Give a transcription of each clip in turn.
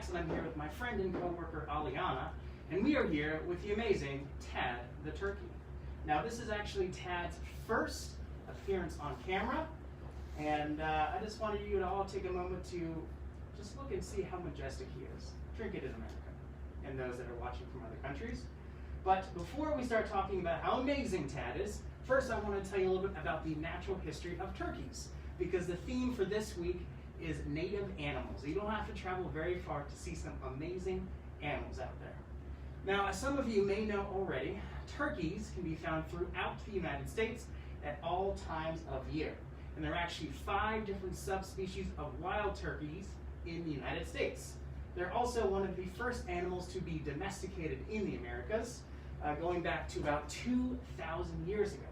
Max, and I'm here with my friend and co-worker Aliana, and we are here with the amazing Tad the turkey. Now, this is actually Tad's first appearance on camera, and I just wanted you to all take a moment to just look and see how majestic he is. Drink it in America, and those that are watching from other countries. But before we start talking about how amazing Tad is, first I want to tell you a little bit about the natural history of turkeys, because the theme for this week is native animals. You don't have to travel very far to see some amazing animals out there. Now, as some of you may know already, turkeys can be found throughout the United States at all times of year. And there are actually 5 different subspecies of wild turkeys in the United States. They're also one of the first animals to be domesticated in the Americas, going back to about 2,000 years ago.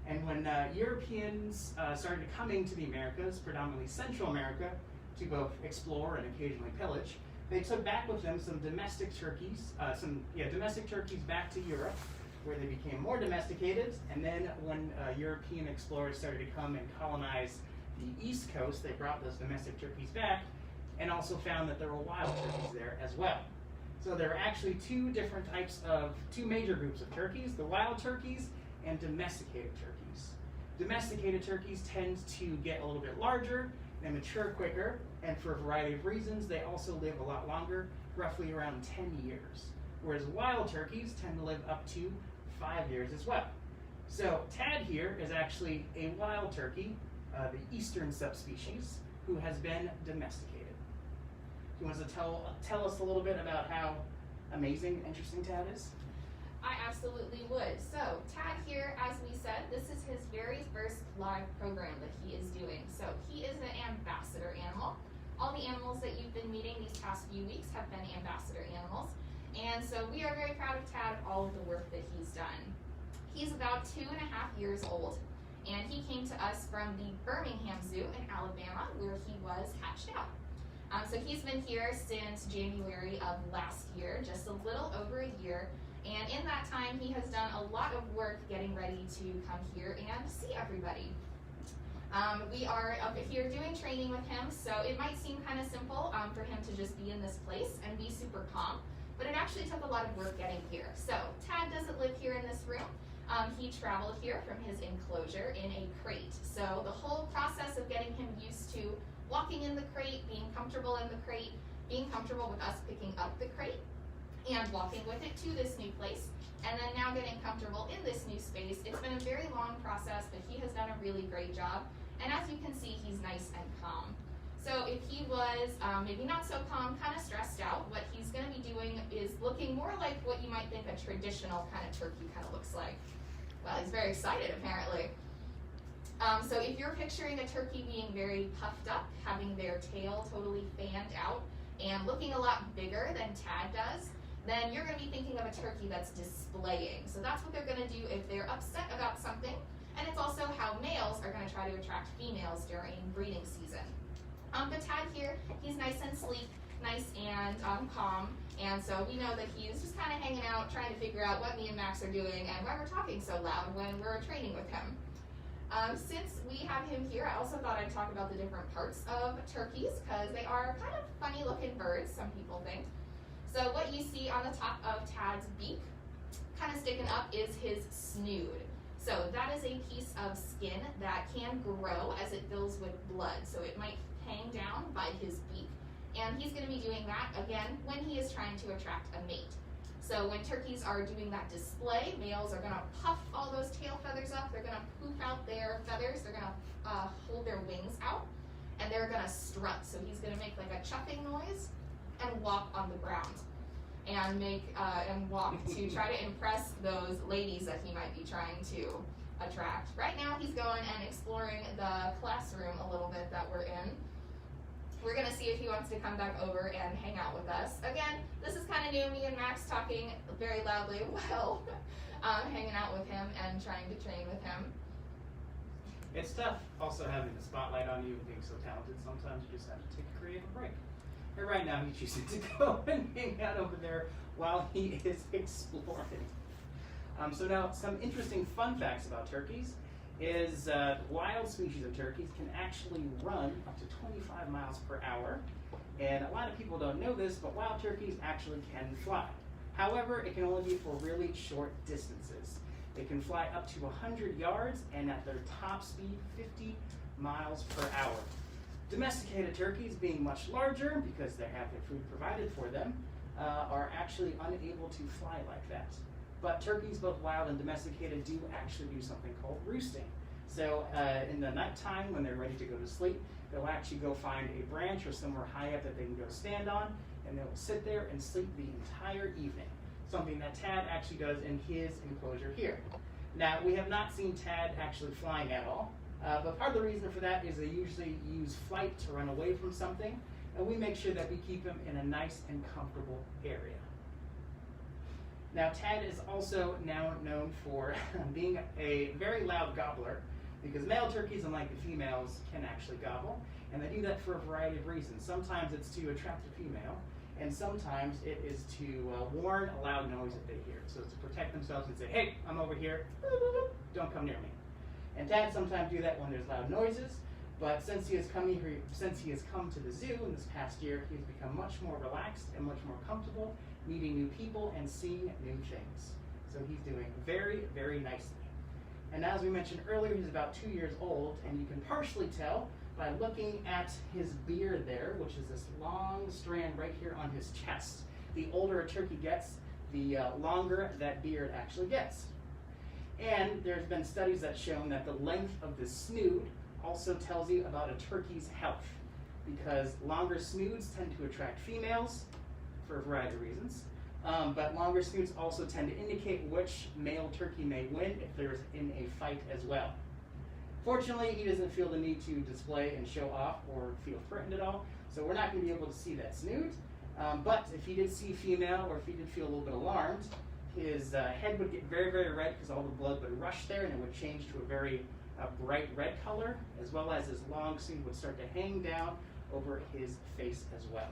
And when Europeans started coming to the Americas, predominantly Central America, to both explore and occasionally pillage, they took back with them some domestic turkeys, back to Europe, where they became more domesticated. And then when European explorers started to come and colonize the East Coast, they brought those domestic turkeys back and also found that there were wild turkeys there as well. So there are actually two major groups of turkeys, the wild turkeys and domesticated turkeys. Domesticated turkeys tend to get a little bit larger and mature quicker, and for a variety of reasons, they also live a lot longer, roughly around 10 years. Whereas wild turkeys tend to live up to 5 years as well. So Tad here is actually a wild turkey, the eastern subspecies, who has been domesticated. Do you want to tell us a little bit about how amazing, interesting Tad is? I absolutely would. So Tad here, as we said, this is his very first live program that he is doing. So he is an ambassador animal. All the animals that you've been meeting these past few weeks have been ambassador animals. And so we are very proud of Tad, all of the work that he's done. He's about 2.5 years old, and he came to us from the Birmingham Zoo in Alabama, where he was hatched out. So he's been here since January of last year, just a little over a year. And in that time, he has done a lot of work getting ready to come here and see everybody. We are up here doing training with him, so it might seem kind of simple for him to just be in this place and be super calm, but it actually took a lot of work getting here. So Tad doesn't live here in this room. He traveled here from his enclosure in a crate. So the whole process of getting him used to walking in the crate, being comfortable in the crate, being comfortable with us picking up the crate, and walking with it to this new place, and then now getting comfortable in this new space. It's been a very long process, but he has done a really great job. And as you can see, he's nice and calm. So if he was maybe not so calm, kind of stressed out, what he's going to be doing is looking more like what you might think a traditional kind of turkey kind of looks like. Well, he's very excited, apparently. So if you're picturing a turkey being very puffed up, having their tail totally fanned out, and looking a lot bigger than Tad does, then you're going to be thinking of a turkey that's displaying. So that's what they're going to do if they're upset about something. And it's also how males are going to try to attract females during breeding season. But Tad here, he's nice and sleek, nice and calm. And so we know that he's just kind of hanging out, trying to figure out what me and Max are doing and why we're talking so loud when we're training with him. Since we have him here, I also thought I'd talk about the different parts of turkeys, because they are kind of funny looking birds, some people think. So what you see on the top of Tad's beak, kind of sticking up, is his snood. So that is a piece of skin that can grow as it fills with blood. So it might hang down by his beak. And he's going to be doing that, again, when he is trying to attract a mate. So when turkeys are doing that display, males are going to puff all those tail feathers up. They're going to poof out their feathers. They're going to hold their wings out. And they're going to strut. So he's going to make like a chuffing noise and walk on the ground and walk to try to impress those ladies that he might be trying to attract. Right now he's going and exploring the classroom a little bit that we're in. We're going to see if he wants to come back over and hang out with us. Again, this is kind of new, me and Max talking very loudly while hanging out with him and trying to train with him. It's tough also having the spotlight on you and being so talented. Sometimes you just have to take a creative break. And right now he's choosing to go and hang out over there while he is exploring. So now some interesting fun facts about turkeys is wild species of turkeys can actually run up to 25 miles per hour. And a lot of people don't know this, but wild turkeys actually can fly. However, it can only be for really short distances. They can fly up to 100 yards and at their top speed, 50 miles per hour. Domesticated turkeys, being much larger because they have their food provided for them, are actually unable to fly like that. But turkeys, both wild and domesticated, do actually do something called roosting. So in the nighttime, when they're ready to go to sleep, they'll actually go find a branch or somewhere high up that they can go stand on, and they'll sit there and sleep the entire evening. Something that Tad actually does in his enclosure here. Now, we have not seen Tad actually flying at all, but part of the reason for that is they usually use flight to run away from something, and we make sure that we keep him in a nice and comfortable area. Now, Tad is also now known for being a very loud gobbler, because male turkeys, unlike the females, can actually gobble, and they do that for a variety of reasons. Sometimes it's to attract a female, and sometimes it is to warn a loud noise that they hear. So it's to protect themselves and say, hey, I'm over here, don't come near me. And Tad sometimes do that when there's loud noises, but since he has come to the zoo in this past year, he's become much more relaxed and much more comfortable meeting new people and seeing new things. So he's doing very, very nicely. And as we mentioned earlier, he's about 2 years old, and you can partially tell by looking at his beard there, which is this long strand right here on his chest. The older a turkey gets, the longer that beard actually gets. And there's been studies that shown that the length of the snood also tells you about a turkey's health, because longer snoods tend to attract females for a variety of reasons. But longer snoods also tend to indicate which male turkey may win if there's in a fight as well. Fortunately, he doesn't feel the need to display and show off or feel threatened at all, so we're not going to be able to see that snood. But if he did see female, or if he did feel a little bit alarmed, his head would get very, very red because all the blood would rush there, and it would change to a very bright red color, as well as his long snood would start to hang down over his face as well.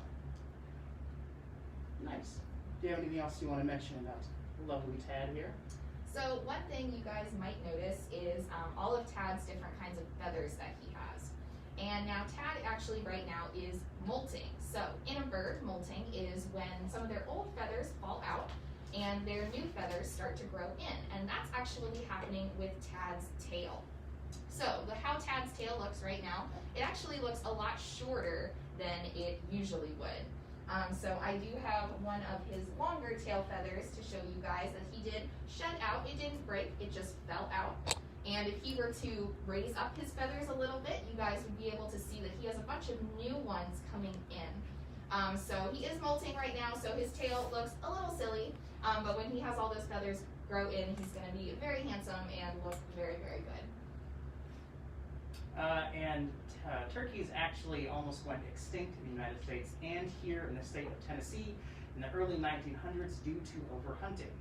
Nice. Do you have anything else you want to mention about lovely Tad here? So one thing you guys might notice is all of Tad's different kinds of feathers that he has. And now Tad actually right now is molting. So in a bird, molting is when some of their old feathers fall out and their new feathers start to grow in. And that's actually happening with Tad's tail. So how Tad's tail looks right now, it actually looks a lot shorter than it usually would. So I do have one of his longer tail feathers to show you guys that he did shed out. It didn't break, it just fell out. And if he were to raise up his feathers a little bit, you guys would be able to see that he has a bunch of new ones coming in. So he is molting right now, so his tail looks a little silly, but when he has all those feathers grow in, he's going to be very handsome and look very, very good. Turkeys actually almost went extinct in the United States and here in the state of Tennessee in the early 1900s due to overhunting.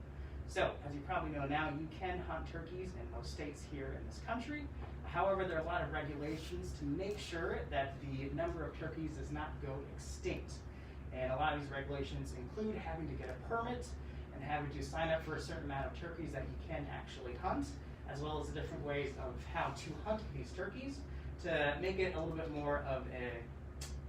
So, as you probably know now, you can hunt turkeys in most states here in this country. However, there are a lot of regulations to make sure that the number of turkeys does not go extinct. And a lot of these regulations include having to get a permit and having to sign up for a certain amount of turkeys that you can actually hunt, as well as the different ways of how to hunt these turkeys to make it a little bit more of an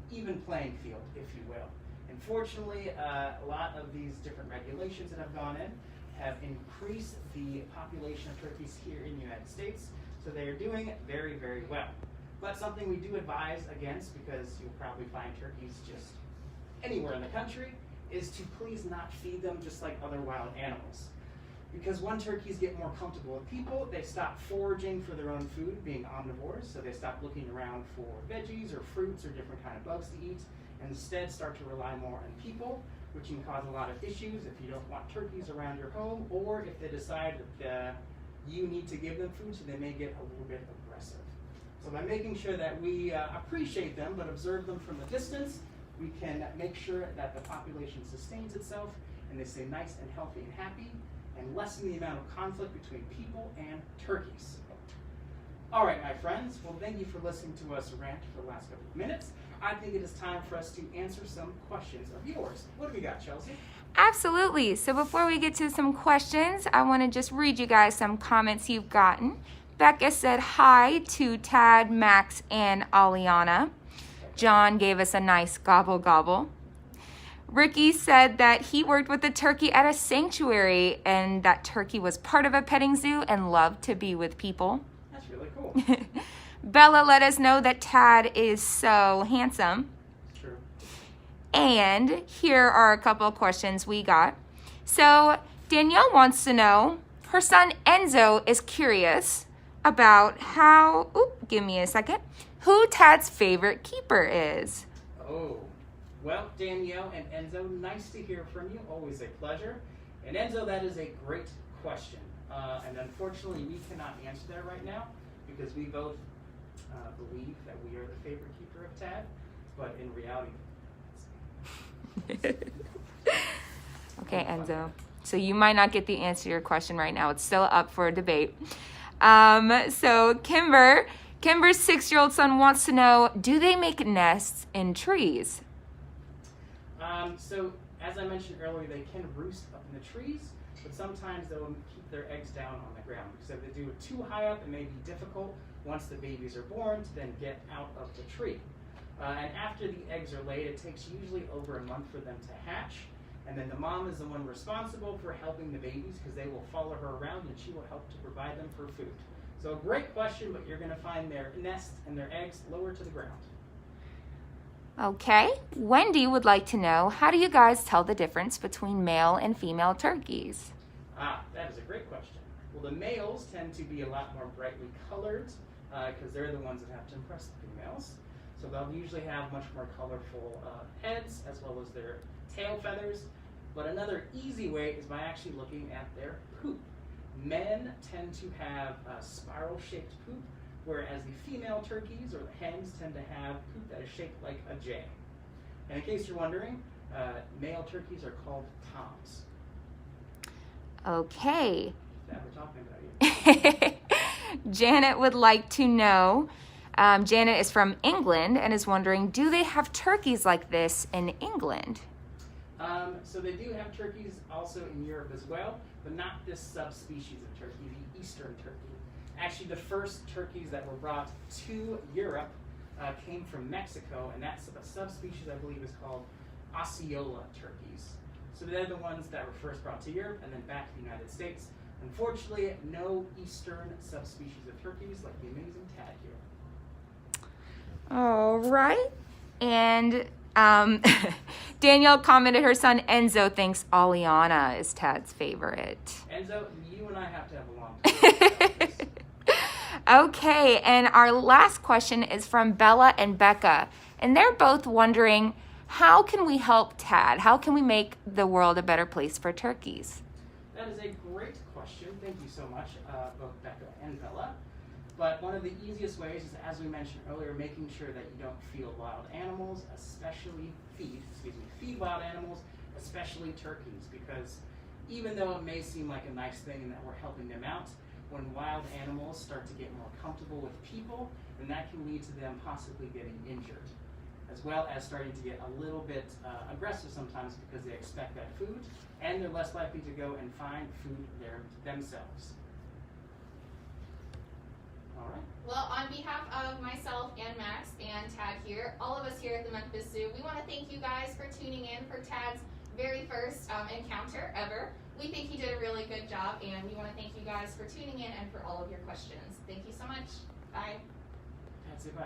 even playing field, if you will. Unfortunately, a lot of these different regulations that have gone in have increased the population of turkeys here in the United States, so they are doing very, very well. But something we do advise against, because you'll probably find turkeys just anywhere in the country, is to please not feed them just like other wild animals. Because when turkeys get more comfortable with people, they stop foraging for their own food, being omnivores, so they stop looking around for veggies or fruits or different kind of bugs to eat, and instead start to rely more on people, which can cause a lot of issues if you don't want turkeys around your home, or if they decide that you need to give them food, so they may get a little bit aggressive. So by making sure that we appreciate them but observe them from a distance, we can make sure that the population sustains itself and they stay nice and healthy and happy, and lessen the amount of conflict between people and turkeys. All right, my friends, well, thank you for listening to us rant for the last couple of minutes. I think it is time for us to answer some questions of yours. What do we got, Chelsea? Absolutely. So before we get to some questions, I want to just read you guys some comments you've gotten. Becca said hi to Tad, Max, and Aliana. John gave us a nice gobble gobble. Ricky said that he worked with a turkey at a sanctuary and that turkey was part of a petting zoo and loved to be with people. That's really cool. Bella let us know that Tad is so handsome. It's true. And here are a couple of questions we got. So Danielle wants to know, her son Enzo is curious about who Tad's favorite keeper is. Oh, well, Danielle and Enzo, nice to hear from you. Always a pleasure. And Enzo, that is a great question. And unfortunately, we cannot answer that right now because we both believe that we are the favorite keeper of Tad. But in reality, Okay, Enzo. So you might not get the answer to your question right now. It's still up for a debate. So Kimber's 6-year-old son wants to know, do they make nests in trees? So as I mentioned earlier, they can roost up in the trees, but sometimes they'll keep their eggs down on the ground because if they do it too high up, it may be difficult once the babies are born to then get out of the tree. And after the eggs are laid, it takes usually over a month for them to hatch. And then the mom is the one responsible for helping the babies because they will follow her around and she will help to provide them for food. So a great question, but you're going to find their nest and their eggs lower to the ground. Okay. Wendy would like to know, how do you guys tell the difference between male and female turkeys? That is a great question. Well, the males tend to be a lot more brightly colored because they're the ones that have to impress the females. So they'll usually have much more colorful heads as well as their tail feathers. But another easy way is by actually looking at their poop. Men tend to have spiral-shaped poop, whereas the female turkeys or the hens tend to have poop that is shaped like a J. And in case you're wondering, male turkeys are called toms. Okay. That we're talking about here. Janet would like to know, Janet is from England and is wondering, do they have turkeys like this in England? So they do have turkeys also in Europe as well, but not this subspecies of turkey, the eastern turkey. Actually, the first turkeys that were brought to Europe came from Mexico, and that's a subspecies I believe is called Osceola turkeys. So they're the ones that were first brought to Europe and then back to the United States. Unfortunately, no eastern subspecies of turkeys like the amazing Tad here. All right. And Danielle commented her son Enzo thinks Aliana is Tad's favorite. Enzo, you and I have to have a long talk about this. Okay, and our last question is from Bella and Becca. And they're both wondering, how can we help Tad? How can we make the world a better place for turkeys? That is a great question. Thank you so much, both Becca and Bella. But one of the easiest ways is, as we mentioned earlier, making sure that you don't feed wild animals, especially feed wild animals, especially turkeys, because even though it may seem like a nice thing and that we're helping them out, when wild animals start to get more comfortable with people, then that can lead to them possibly getting injured, as well as starting to get a little bit aggressive sometimes because they expect that food, and they're less likely to go and find food themselves. All right. Well, on behalf of myself and Max and Tad here, all of us here at the Memphis Zoo, we want to thank you guys for tuning in for Tad's very first encounter ever. We think he did a really good job, and we want to thank you guys for tuning in and for all of your questions. Thank you so much. Bye. That's it. Bye.